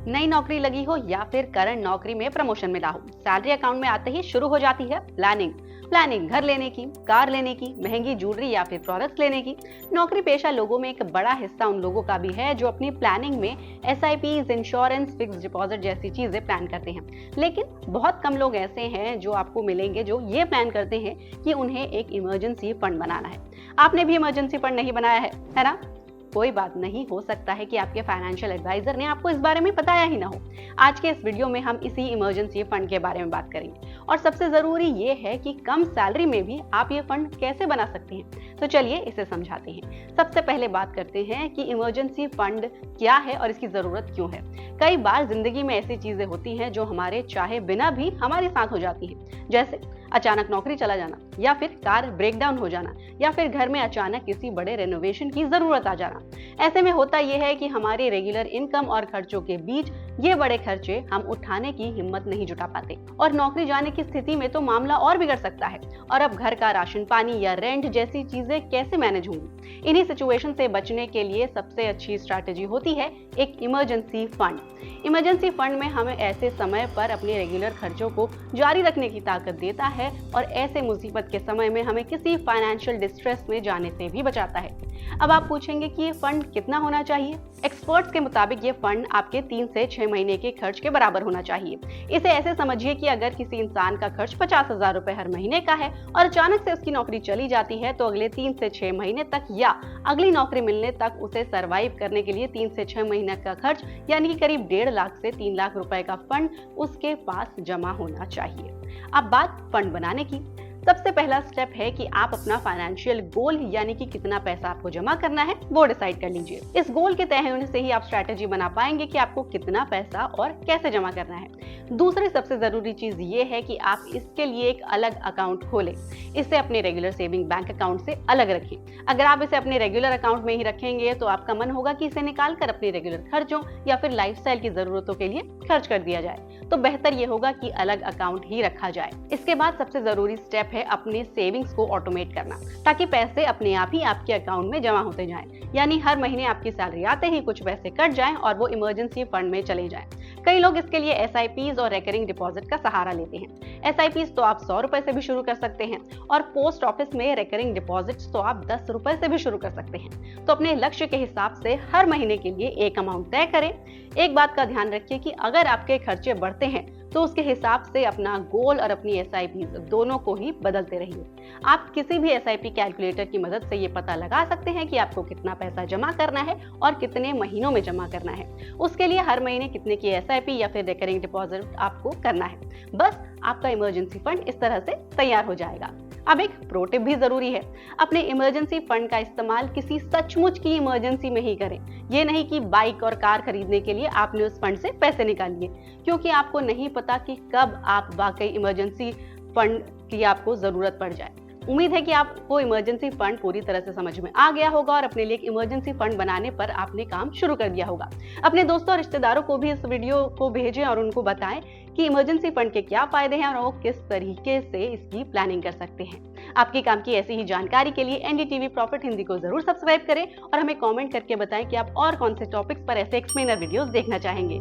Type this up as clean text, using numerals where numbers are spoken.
नई नौकरी लगी हो या फिर करंट नौकरी में प्रमोशन मिला हो, सैलरी अकाउंट में आते ही शुरू हो जाती है प्लानिंग घर लेने की, कार लेने की, महंगी ज्वेलरी या फिर प्रोडक्ट्स लेने की। नौकरी पेशा लोगों में एक बड़ा हिस्सा उन लोगों का भी है जो अपनी प्लानिंग में एसआईपीज, इंश्योरेंस, फिक्स डिपॉजिट जैसी चीजें प्लान करते हैं। लेकिन बहुत कम लोग ऐसे हैं जो आपको मिलेंगे जो ये प्लान करते हैं कि उन्हें एक इमरजेंसी फंड बनाना है। आपने भी इमरजेंसी फंड नहीं बनाया है ना? कोई बात नहीं, हो सकता है कि आपके फाइनेंशियल एडवाइजर ने आपको इस बारे में बताया ही ना हो। आज के इस वीडियो में हम इसी इमरजेंसी फंड के बारे में बात करेंगे और सबसे जरूरी ये है कि कम सैलरी में भी आप ये फंड कैसे बना सकते हैं। तो चलिए इसे समझाते हैं। सबसे पहले बात करते हैं कि इमरजेंसी फंड क्या है और इसकी जरूरत क्यों है। कई बार जिंदगी में ऐसी चीजें होती हैं जो हमारे चाहे बिना भी हमारे साथ हो जाती हैं, जैसे अचानक नौकरी चला जाना, या फिर कार ब्रेकडाउन हो जाना, या फिर घर में अचानक किसी बड़े रेनोवेशन की जरूरत आ जाना। ऐसे में होता यह है कि हमारी रेगुलर इनकम और खर्चों के बीच ये बड़े खर्चे हम उठाने की हिम्मत नहीं जुटा पाते और नौकरी जाने की स्थिति में तो मामला और बिगड़ सकता है। और अब घर का राशन पानी या रेंट जैसी चीजें कैसे मैनेज होंगी? इन्हीं सिचुएशन से बचने के लिए सबसे अच्छी स्ट्रैटेजी होती है एक इमरजेंसी फंड। इमरजेंसी फंड में हमें ऐसे समय पर अपने रेगुलर खर्चों को जारी रखने की ताकत देता है और ऐसे मुसीबत के समय में हमें किसी फाइनेंशियल डिस्ट्रेस में जाने से भी बचाता है। अब आप पूछेंगे कि ये फंड कितना होना चाहिए? एक्सपर्ट्स के मुताबिक ये फंड आपके 3 से 6 महीने के खर्च के बराबर होना चाहिए। इसे ऐसे समझिए कि अगर किसी इंसान का खर्च 50,000 रुपए हर महीने का है और अचानक से उसकी नौकरी चली जाती है, तो अगले 3 से 6 महीने तक या अगली नौकरी मिलने तक उसे सरवाइव करने के लिए 3 से 6 महीने का खर्च यानी कि करीब 1.5 लाख से 3 लाख रुपए का फंड उसके पास जमा होना चाहिए। अब बात फंड बनाने की। सबसे पहला स्टेप है कि आप अपना फाइनेंशियल गोल यानी कि कितना पैसा आपको जमा करना है वो डिसाइड कर लीजिए। इस गोल के तय होने से ही आप स्ट्रैटेजी बना पाएंगे कि आपको कितना पैसा और कैसे जमा करना है। दूसरी सबसे जरूरी चीज ये है कि आप इसके लिए एक अलग अकाउंट खोलें। इसे अपने रेगुलर सेविंग बैंक अकाउंट से अलग रखें। अगर आप इसे अपने रेगुलर अकाउंट में ही रखेंगे तो आपका मन होगा कि इसे निकाल कर अपने रेगुलर खर्चों या फिर लाइफस्टाइल की जरूरतों के लिए खर्च कर दिया जाए। तो बेहतर ये होगा कि अलग अकाउंट ही रखा जाए। इसके बाद सबसे जरूरी स्टेप है अपने सेविंग्स को ऑटोमेट करना, ताकि पैसे अपने आप ही आपके अकाउंट में जमा होते जाएं। यानी हर महीने आपकी सैलरी आते ही कुछ पैसे कट जाएं और वो इमरजेंसी फंड में चले जाएं। कई लोग इसके लिए एसआईपीज और रिकरिंग डिपॉजिट का सहारा लेते हैं। एसआईपीज तो आप 100 रुपए से भी शुरू कर सकते हैं और पोस्ट ऑफिस में रिकरिंग डिपॉजिट्स तो आप 10 रुपए से भी शुरू कर सकते हैं। तो अपने लक्ष्य के हिसाब से हर महीने के लिए एक अमाउंट तय करें। एक बात का ध्यान रखिए कि अगर आपके खर्चे बढ़ते हैं तो उसके हिसाब से अपना गोल और अपनी एसआईपी दोनों को ही बदलते रहिए। आप किसी भी एसआईपी कैलकुलेटर की मदद से ये पता लगा सकते हैं कि आपको कितना पैसा जमा करना है और कितने महीनों में जमा करना है। उसके लिए हर महीने कितने की एसआईपी या फिर रिकरिंग डिपॉजिट आपको करना है। बस आपका इमरजेंसी फंड इस तरह से तैयार हो जाएगा। अब एक प्रो टिप भी जरूरी है, अपने इमरजेंसी फंड का इस्तेमाल किसी सचमुच की इमरजेंसी में ही करें। ये नहीं कि बाइक और कार खरीदने के लिए आपने उस फंड से पैसे निकाल लिए, क्योंकि आपको नहीं पता कि कब आप वाकई इमरजेंसी फंड की आपको जरूरत पड़ जाए। उम्मीद है कि आपको इमरजेंसी फंड पूरी तरह से समझ में आ गया होगा और अपने लिए एक इमरजेंसी फंड बनाने पर आपने काम शुरू कर दिया होगा। अपने दोस्तों और रिश्तेदारों को भी इस वीडियो को भेजें और उनको बताएं कि इमरजेंसी फंड के क्या फायदे हैं और वो किस तरीके से इसकी प्लानिंग कर सकते हैं। आपके काम की ऐसी ही जानकारी के लिए एनडीटीवी प्रॉफिट हिंदी को जरूर सब्सक्राइब करें और हमें कमेंट करके बताएं कि आप और कौन से टॉपिक्स पर ऐसे एक्सप्लेनर वीडियोस देखना चाहेंगे।